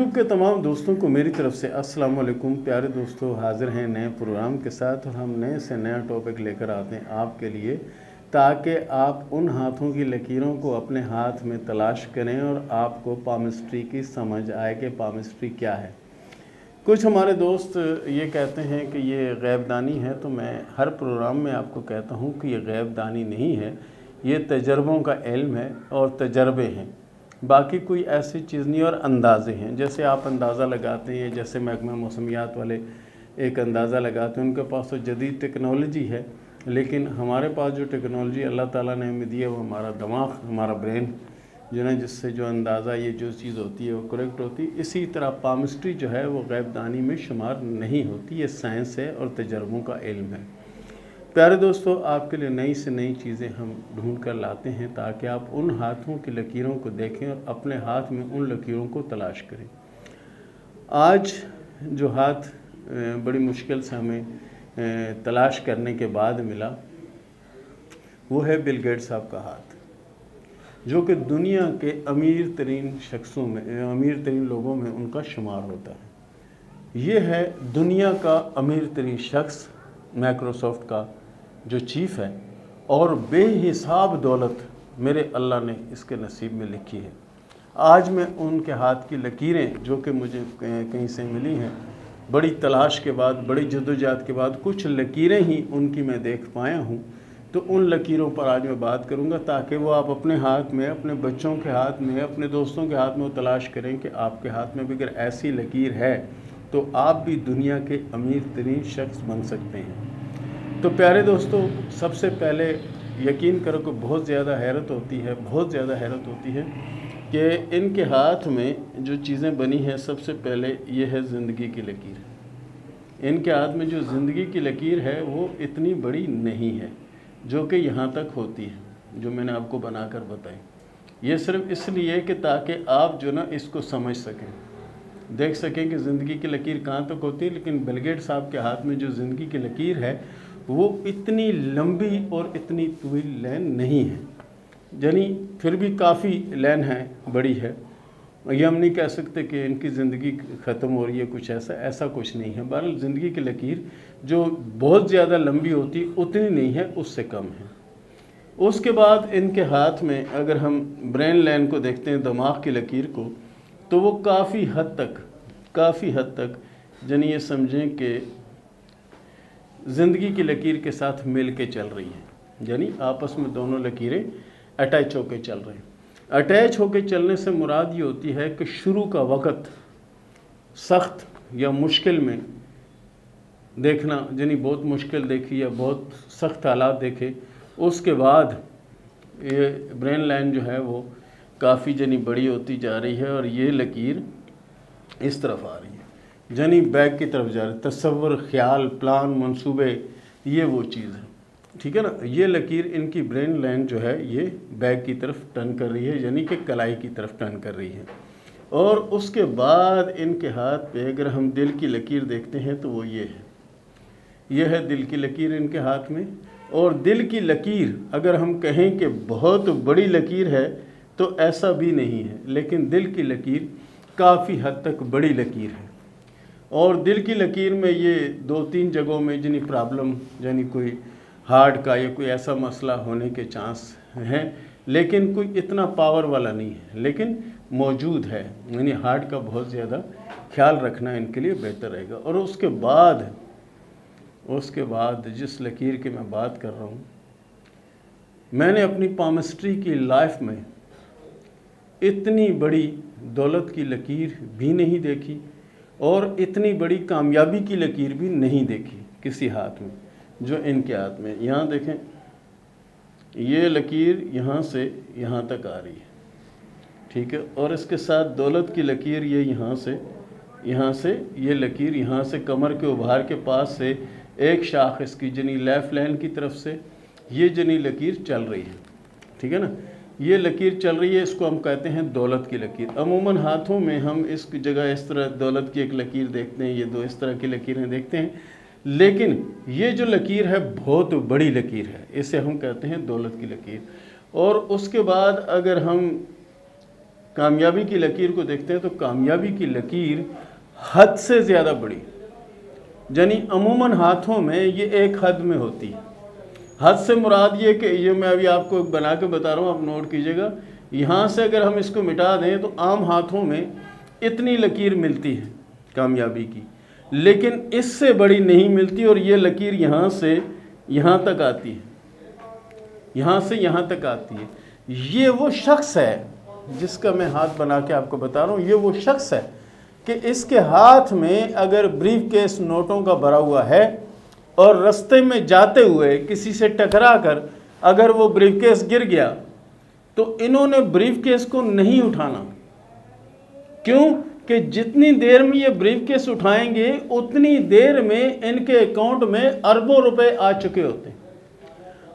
YouTube کے تمام دوستوں کو میری طرف سے السلام علیکم۔ پیارے دوستو، حاضر ہیں نئے پروگرام کے ساتھ، اور ہم نئے سے نیا ٹاپک لے کر آتے ہیں آپ کے لیے، تاکہ آپ ان ہاتھوں کی لکیروں کو اپنے ہاتھ میں تلاش کریں اور آپ کو پامسٹری کی سمجھ آئے کہ پامسٹری کیا ہے۔ کچھ ہمارے دوست یہ کہتے ہیں کہ یہ غیب دانی ہے، تو میں ہر پروگرام میں آپ کو کہتا ہوں کہ یہ غیب دانی نہیں ہے، یہ تجربوں کا علم ہے اور تجربے ہیں، باقی کوئی ایسی چیز نہیں، اور اندازے ہیں۔ جیسے آپ اندازہ لگاتے ہیں، جیسے محکمہ موسمیات والے ایک اندازہ لگاتے ہیں، ان کے پاس تو جدید ٹیکنالوجی ہے، لیکن ہمارے پاس جو ٹیکنالوجی اللہ تعالیٰ نے ہمیں دی ہے وہ ہمارا دماغ، ہمارا برین جو ہے، جس سے جو اندازہ یہ جو چیز ہوتی ہے وہ کریکٹ ہوتی ہے۔ اسی طرح پامسٹری جو ہے وہ غیب دانی میں شمار نہیں ہوتی، یہ سائنس ہے اور تجربوں کا علم ہے۔ پیارے دوستو، آپ کے لیے نئی سے نئی چیزیں ہم ڈھونڈ کر لاتے ہیں تاکہ آپ ان ہاتھوں کی لکیروں کو دیکھیں اور اپنے ہاتھ میں ان لکیروں کو تلاش کریں۔ آج جو ہاتھ بڑی مشکل سے ہمیں تلاش کرنے کے بعد ملا، وہ ہے بل گیٹس صاحب کا ہاتھ، جو کہ دنیا کے امیر ترین شخصوں میں، امیر ترین لوگوں میں ان کا شمار ہوتا ہے۔ یہ ہے دنیا کا امیر ترین شخص، مائکروسافٹ کا جو چیف ہے، اور بے حساب دولت میرے اللہ نے اس کے نصیب میں لکھی ہے۔ آج میں ان کے ہاتھ کی لکیریں جو کہ مجھے کہیں سے ملی ہیں، بڑی تلاش کے بعد، بڑی جدوجہد کے بعد کچھ لکیریں ہی ان کی میں دیکھ پایا ہوں، تو ان لکیروں پر آج میں بات کروں گا تاکہ وہ آپ اپنے ہاتھ میں، اپنے بچوں کے ہاتھ میں، اپنے دوستوں کے ہاتھ میں وہ تلاش کریں کہ آپ کے ہاتھ میں بھی اگر ایسی لکیر ہے تو آپ بھی دنیا کے امیر ترین شخص بن سکتے ہیں۔ تو پیارے دوستو، سب سے پہلے یقین کرو کہ بہت زیادہ حیرت ہوتی ہے کہ ان کے ہاتھ میں جو چیزیں بنی ہیں، سب سے پہلے یہ ہے زندگی کی لکیر۔ ان کے ہاتھ میں جو زندگی کی لکیر ہے وہ اتنی بڑی نہیں ہے جو کہ یہاں تک ہوتی ہے، جو میں نے آپ کو بنا کر بتائی۔ یہ صرف اس لیے کہ تاکہ آپ جو نا اس کو سمجھ سکیں، دیکھ سکیں کہ زندگی کی لکیر کہاں تک ہوتی ہے۔ لیکن بل گیٹس صاحب کے ہاتھ میں جو زندگی کی لکیر ہے وہ اتنی لمبی اور اتنی طویل لین نہیں ہے، یعنی پھر بھی کافی لین ہے، بڑی ہے۔ یہ ہم نہیں کہہ سکتے کہ ان کی زندگی ختم ہو رہی ہے، کچھ ایسا کچھ نہیں ہے۔ بہرحال زندگی کی لکیر جو بہت زیادہ لمبی ہوتی اتنی نہیں ہے، اس سے کم ہے۔ اس کے بعد ان کے ہاتھ میں اگر ہم برین لین کو دیکھتے ہیں، دماغ کی لکیر کو، تو وہ کافی حد تک یعنی یہ سمجھیں کہ زندگی کی لکیر کے ساتھ مل کے چل رہی ہیں، یعنی آپس میں دونوں لکیریں اٹیچ ہو کے چل رہے ہیں۔ اٹیچ ہو کے چلنے سے مراد یہ ہوتی ہے کہ شروع کا وقت سخت یا مشکل میں دیکھنا، یعنی بہت مشکل دیکھی یا بہت سخت حالات دیکھے، اس کے بعد یہ برین لائن جو ہے وہ کافی یعنی بڑی ہوتی جا رہی ہے، اور یہ لکیر اس طرف آ رہی ہے، یعنی بیک کی طرف جا رہی ہے۔ تصور، خیال، پلان، منصوبے، یہ وہ چیز ہے، ٹھیک ہے نا۔ یہ لکیر ان کی برین لائن جو ہے یہ بیک کی طرف ٹرن کر رہی ہے، یعنی کہ کلائی کی طرف ٹرن کر رہی ہے۔ اور اس کے بعد ان کے ہاتھ پہ اگر ہم دل کی لکیر دیکھتے ہیں تو وہ یہ ہے دل کی لکیر ان کے ہاتھ میں۔ اور دل کی لکیر اگر ہم کہیں کہ بہت بڑی لکیر ہے تو ایسا بھی نہیں ہے، لیکن دل کی لکیر کافی حد تک بڑی لکیر ہے۔ اور دل کی لکیر میں یہ 2-3 جگہوں میں یعنی پرابلم، یعنی کوئی ہارٹ کا یا کوئی ایسا مسئلہ ہونے کے چانس ہیں، لیکن کوئی اتنا پاور والا نہیں ہے، لیکن موجود ہے، یعنی ہارٹ کا بہت زیادہ خیال رکھنا ان کے لیے بہتر رہے گا۔ اور اس کے بعد جس لکیر کی میں بات کر رہا ہوں، میں نے اپنی پامسٹری کی لائف میں اتنی بڑی دولت کی لکیر بھی نہیں دیکھی اور اتنی بڑی کامیابی کی لکیر بھی نہیں دیکھی کسی ہاتھ میں جو ان کے ہاتھ میں۔ یہاں دیکھیں، یہ لکیر یہاں سے یہاں تک آ رہی ہے، ٹھیک ہے، اور اس کے ساتھ دولت کی لکیر یہ یہاں سے یہ لکیر یہاں سے کمر کے ابھار کے پاس سے ایک شاخ اس کی یعنی لیفٹ لائن کی طرف سے یہ جنی لکیر چل رہی ہے، ٹھیک ہے نا۔ یہ لکیر چل رہی ہے، اس کو ہم کہتے ہیں دولت کی لکیر۔ عموماً ہاتھوں میں ہم اس کی جگہ اس طرح دولت کی ایک لکیر دیکھتے ہیں، یہ دو اس طرح کی لکیریں دیکھتے ہیں، لیکن یہ جو لکیر ہے بہت بڑی لکیر ہے، اسے ہم کہتے ہیں دولت کی لکیر۔ اور اس کے بعد اگر ہم कामयाबी की लकीर को देखते हैं तो कामयाबी की लकीर हद से ज़्यादा बड़ी, यानी अमूमन हाथों में ये एक हद में होती है। हद से मुराद ये कि ये मैं अभी आपको बना के बता रहा हूँ, आप नोट कीजिएगा। यहाँ से अगर हम इसको मिटा दें तो आम हाथों में इतनी लकीर मिलती है कामयाबी की, लेकिन इससे बड़ी नहीं मिलती। और ये लकीर यहाँ से यहाँ तक आती है, यहाँ से यहाँ तक आती है। ये वो शख्स है जिसका मैं हाथ बना के आपको बता रहा हूँ। ये वो शख्स है कि इसके हाथ में अगर ब्रीफ केस नोटों का भरा हुआ है और रास्ते में जाते हुए किसी से टकरा कर अगर वो ब्रीफ केस गिर गया तो इन्होंने ब्रीफ केस को नहीं उठाना। क्यों? कि जितनी देर में ये ब्रीफ केस उठाएंगे उतनी देर में इनके अकाउंट में अरबों रुपए आ चुके होते हैं।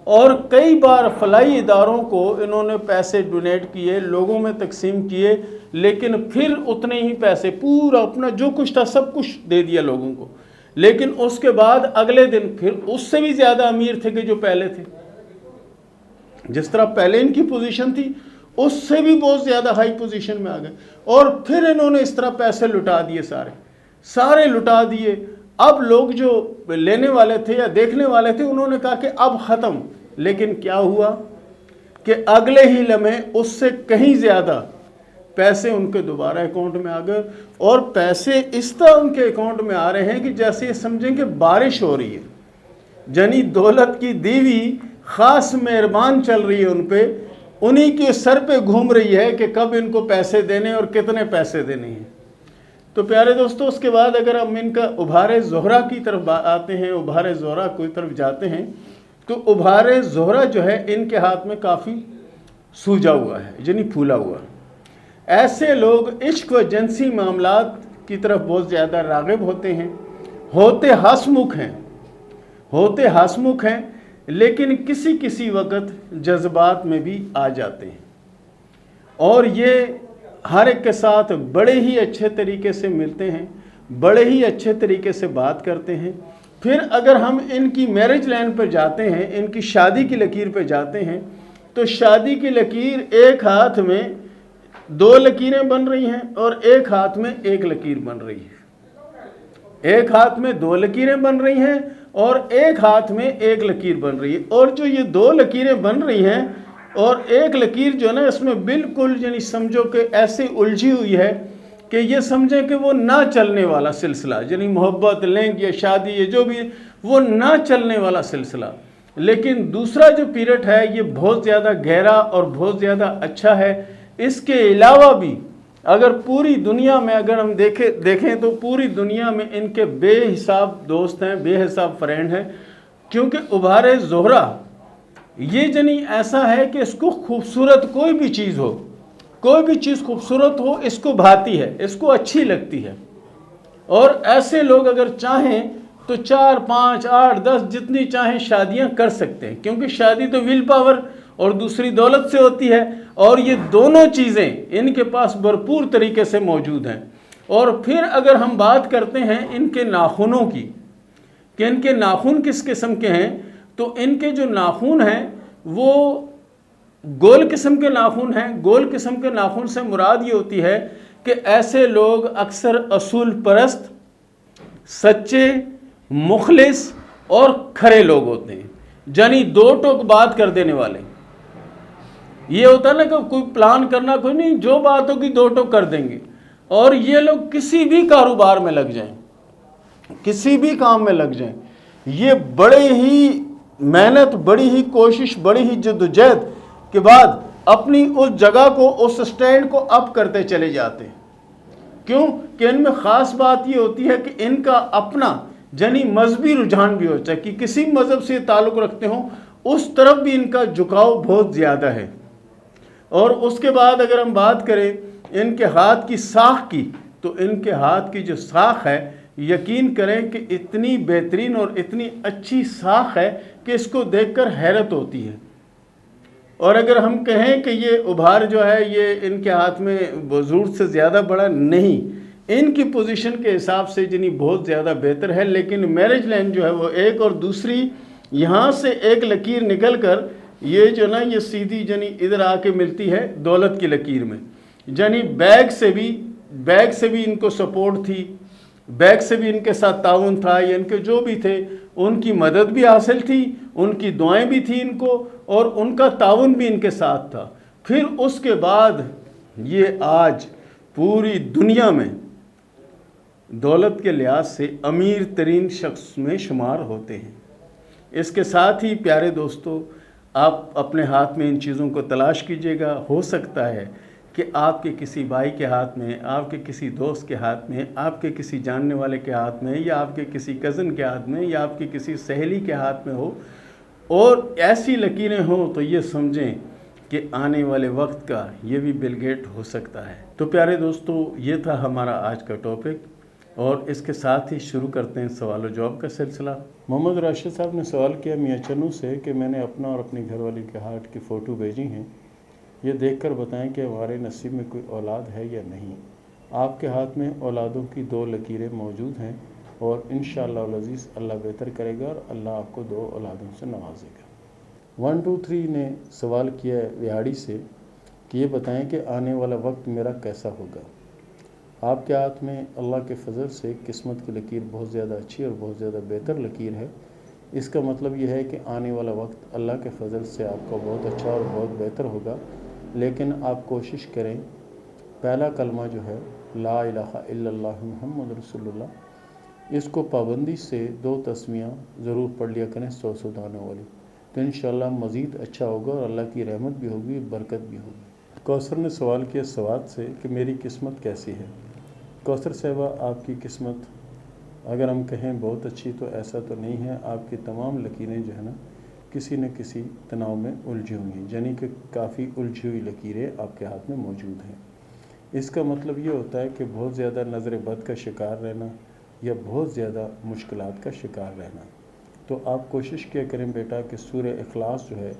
और कई बार फलाई इदारों को इन्होंने पैसे डोनेट किए, लोगों में तकसीम किए, लेकिन फिर उतने ही पैसे पूरा अपना जो कुछ था सब कुछ दे दिया लोगों को, लेकिन उसके बाद अगले दिन फिर उससे भी ज़्यादा अमीर थे कि जो पहले थे। जिस तरह पहले इनकी पोजीशन थी उससे भी बहुत ज़्यादा हाई पोजीशन में आ गए, और फिर इन्होंने इस तरह पैसे लुटा दिए, सारे लुटा दिए। अब लोग जो लेने वाले थे या देखने वाले थे उन्होंने कहा कि अब ख़त्म, लेकिन क्या हुआ कि अगले ही लम्हे उससे कहीं ज़्यादा पैसे उनके दोबारा अकाउंट में आ गए। और पैसे इस तरह उनके अकाउंट में आ रहे हैं कि जैसे ये समझें कि बारिश हो रही है, यानी दौलत की दीवी ख़ास मेहरबान चल रही है उन पे, उन्हीं के सर पे घूम रही है कि कब इनको पैसे देने और कितने पैसे देने हैं। तो प्यारे दोस्तों, उसके बाद अगर हम इनका उभारे ज़ोहरा की तरफ आते हैं, उभारे ज़ोहरा की तरफ जाते हैं, तो उभारे ज़ोहरा जो है इनके हाथ में काफ़ी सूजा हुआ है, यानी फूला हुआ। ऐसे लोग इश्क व जिनसी मामलात की तरफ बहुत ज़्यादा राग़िब होते हैं, होते हंसमुख हैं, लेकिन किसी किसी वक़्त जज्बात में भी आ जाते हैं। और ये हर एक के साथ बड़े ही अच्छे तरीके से मिलते हैं, बड़े ही अच्छे तरीके से बात करते हैं। फिर अगर हम इनकी मैरिज लाइन पर जाते हैं, इनकी शादी की लकीर पर जाते हैं, तो शादी की लकीर एक हाथ में 2 लकीरें बन रही हैं और एक हाथ में 1 लकीर बन रही है। एक हाथ में 2 लकीरें बन रही हैं और एक हाथ में 1 लकीर बन रही है। और जो ये 2 लकीरें बन रही हैं और 1 लकीर जो है ना, इसमें बिल्कुल यानी समझो कि ऐसे उलझी हुई है कि ये समझें कि वो ना चलने वाला सिलसिला, यानी मोहब्बत लिंक या शादी ये जो भी वो ना चलने वाला सिलसिला। लेकिन दूसरा जो पीरियड है ये बहुत ज़्यादा गहरा और बहुत ज़्यादा अच्छा है। इसके अलावा भी अगर पूरी दुनिया में अगर हम देखें तो पूरी दुनिया में इनके बेहिसाब दोस्त हैं, बेहिसाब फ्रेंड हैं, क्योंकि उभारे ज़ोहरा ये जनी ऐसा है कि इसको खूबसूरत कोई भी चीज़ हो, कोई भी चीज़ खूबसूरत हो इसको भाती है, इसको अच्छी लगती है। और ऐसे लोग अगर चाहें तो 4, 5, 8, 10 जितनी चाहें शादियां कर सकते हैं, क्योंकि शादी तो विल पावर और दूसरी दौलत से होती है, और ये दोनों चीज़ें इनके पास भरपूर तरीके से मौजूद हैं। और फिर अगर हम बात करते हैं इनके नाखूनों की कि इनके नाखून किस किस्म के हैं, तो इनके जो नाखून हैं वो गोल किस्म के नाखून हैं। गोल किस्म के नाखून से मुराद ये होती है कि ऐसे लोग अक्सर असूल परस्त, सच्चे, मुखलिस और खरे लोग होते हैं, यानी 2 टोक बात कर देने वाले। ये होता है ना कि कोई प्लान करना कोई नहीं, जो बात होगी 2 टोक कर देंगे। और ये लोग किसी भी कारोबार में लग जाएं, किसी भी काम में लग जाएं, ये बड़े ही मेहनत, बड़ी ही कोशिश, बड़ी ही जद्दोजहद के बाद अपनी उस जगह को, उस स्टैंड को अप करते चले जाते हैं। क्यों? कि इनमें ख़ास बात ये होती है कि इनका अपना यानी मजहबी रुझान भी होता है कि किसी मज़हब से ताल्लुक़ रखते हों, उस तरफ भी इनका झुकाव बहुत ज़्यादा है। और उसके बाद अगर हम बात करें इनके हाथ की साख की, तो इनके हाथ की जो साख है, यकीन करें कि इतनी बेहतरीन और इतनी अच्छी साख है कि इसको देखकर हैरत होती है। और अगर हम कहें कि ये उभार जो है ये इनके हाथ में ज़रूरत से ज़्यादा बड़ा नहीं, इनकी पोजीशन के हिसाब से जिनी बहुत ज़्यादा बेहतर है। लेकिन मैरिज लाइन जो है वो एक, और दूसरी यहाँ से 1 लकीर निकल कर ये जो ना ये सीधी जनी इधर आके मिलती है दौलत की लकीर में। यानी बैग से भी इनको सपोर्ट थी, बैग से भी इनके साथ ताउन था, या इनके जो भी थे उनकी मदद भी हासिल थी, उनकी दुआएं भी थी इनको, और उनका ताउन भी इनके साथ था। फिर उसके बाद ये आज पूरी दुनिया में दौलत के लिहाज से अमीर तरीन शख्स में शुमार होते हैं। इसके साथ ही प्यारे दोस्तों, आप अपने हाथ में इन चीज़ों को तलाश कीजिएगा। हो सकता है कि आपके किसी भाई के हाथ में, आपके किसी दोस्त के हाथ में, आपके किसी जानने वाले के हाथ में, या आपके किसी कज़न के हाथ में, या आपकी किसी सहेली के हाथ में हो, और ऐसी लकीरें हों तो ये समझें कि आने वाले वक्त का ये भी बिल गेट हो सकता है। तो प्यारे दोस्तों, ये था हमारा आज का टॉपिक, और इसके साथ ही शुरू करते हैं सवाल और जवाब का सिलसिला। मोहम्मद राशिद साहब ने सवाल किया मियाँ चन्नू से कि मैंने अपना और अपनी घरवाली के हार्ट की फ़ोटो भेजी हैं, ये देखकर बताएं कि हमारे नसीब में कोई औलाद है या नहीं। आपके हाथ में औलादों की 2 लकीरें मौजूद हैं, और इंशाअल्लाह अज़ीज़ अल्लाह बेहतर करेगा और अल्लाह आपको 2 औलादों से नवाजेगा। 1 2 3 ने सवाल किया है विहाड़ी से कि ये बताएं कि आने वाला वक्त मेरा कैसा होगा। आपके हाथ में अल्लाह के फजल से किस्मत की लकीर बहुत ज़्यादा अच्छी और बहुत ज़्यादा बेहतर लकीर है। इसका मतलब यह है कि आने वाला वक्त अल्लाह के फजल से आपका बहुत अच्छा और बहुत बेहतर होगा। लेकिन आप कोशिश करें, पहला कलमा जो है ला इलाहा इल्लल्लाह मुहम्मद रसूलुल्लाह, इसको पाबंदी से 2 तस्मीयाँ ज़रूर पढ़ लिया करें 100 दानों वाली, तो इंशाअल्लाह मज़ीद अच्छा होगा और अल्लाह की रहमत भी होगी, बरकत भी होगी। कौसर ने सवाल किया सवाद से कि मेरी किस्मत कैसी है। कौसर साहिबा, आपकी किस्मत अगर हम कहें बहुत अच्छी तो ऐसा तो नहीं है। आपकी तमाम लकीरें जो है ना किसी न किसी तनाव में उलझी हुई हैं, यानी कि काफ़ी उलझी हुई लकीरें आपके हाथ में मौजूद हैं। इसका मतलब ये होता है कि बहुत ज़्यादा नज़र बद का शिकार रहना या बहुत ज़्यादा मुश्किलात का शिकार रहना। तो आप कोशिश किया करें बेटा कि सूरह इखलास जो है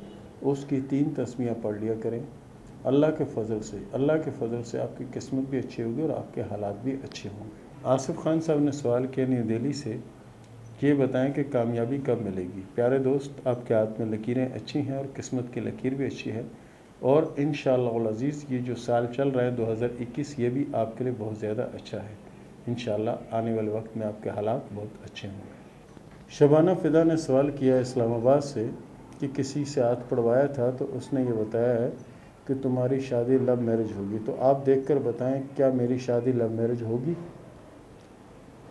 उसकी 3 तस्मीयाँ पढ़ लिया करें। अल्लाह के फ़ज़ल से आपकी किस्मत भी अच्छी होगी और आपके हालात भी अच्छे होंगे। आसिफ खान साहब ने सवाल किया न्यू दिल्ली से कि ये बताएं कि कामयाबी कब मिलेगी। प्यारे दोस्त, आपके हाथ में लकीरें अच्छी हैं और किस्मत की लकीर भी अच्छी है, और इंशाअल्लाह अज़ीज़ ये जो साल चल रहा है 2021, ये भी आपके लिए बहुत ज़्यादा अच्छा है। इंशाअल्लाह आने वाले वक्त में आपके हालात बहुत अच्छे होंगे। शबाना फ़िदा ने सवाल किया इस्लामाबाद से कि किसी से हाथ पढ़वाया था तो उसने ये बताया है कि तुम्हारी शादी लव मैरिज होगी, तो आप देखकर बताएं क्या मेरी शादी लव मैरिज होगी।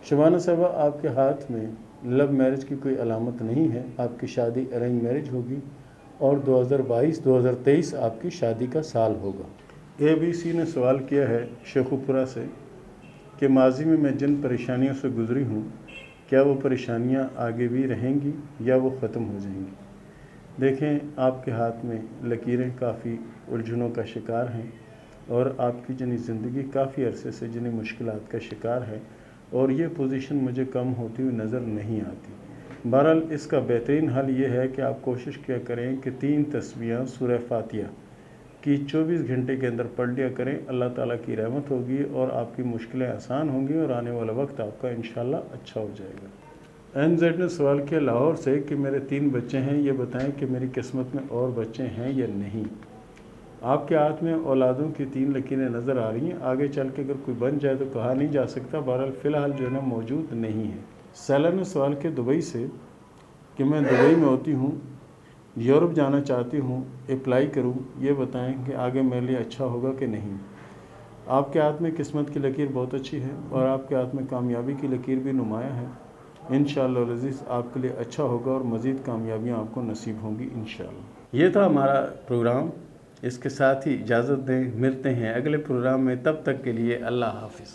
शबाना साहबा, आपके हाथ में लव मैरिज की कोई अलामत नहीं है, आपकी शादी अरेंज मैरिज होगी, और 2022-2023 आपकी शादी का साल होगा। ABC ने सवाल किया है शेखुपुरा से कि माजी में मैं जिन परेशानियों से गुज़री हूँ, क्या वो परेशानियाँ आगे भी रहेंगी या वो ख़त्म हो जाएंगी। देखें, आपके हाथ में लकीरें काफ़ी उलझनों का शिकार हैं, और आपकी जिन्हें ज़िंदगी काफ़ी अरसे से जिन्हें मुश्किलात का शिकार है, और ये पोजीशन मुझे कम होती हुई नज़र नहीं आती। बहरहाल इसका बेहतरीन हल ये है कि आप कोशिश किया करें कि 3 तस्बीहां सूरह फातिहा की 24 घंटे के अंदर पढ़ लिया करें। अल्लाह ताला की रहमत होगी और आपकी मुश्किलें आसान होंगी, और आने वाला वक्त आपका इंशाअल्लाह अच्छा हो जाएगा। NZ ने सवाल किया लाहौर से कि मेरे 3 बच्चे हैं, ये बताएं कि मेरी किस्मत में और बच्चे हैं या नहीं। आपके हाथ में औलादों की 3 लकीरें नज़र आ रही हैं, आगे चल के अगर कोई बन जाए तो कहा नहीं जा सकता। बहरहाल फ़िलहाल जो है ना मौजूद नहीं है। सैला ने सवाल किया दुबई से कि मैं दुबई में होती हूँ, यूरोप जाना चाहती हूँ, अप्लाई करूँ, ये बताएं कि आगे मेरे लिए अच्छा होगा कि नहीं। आपके हाथ में किस्मत की लकीर बहुत अच्छी है, और आपके हाथ में कामयाबी की लकीर भी नुमाया है। इंशाअल्लाह अज़ीज़ आपके लिए अच्छा होगा और मज़ीद कामयाबियाँ आपको नसीब होंगी इंशाअल्लाह। ये था हमारा प्रोग्राम। इसके साथ ही इजाज़त दें, मिलते हैं अगले प्रोग्राम में, तब तक के लिए अल्लाह हाफ़िज़।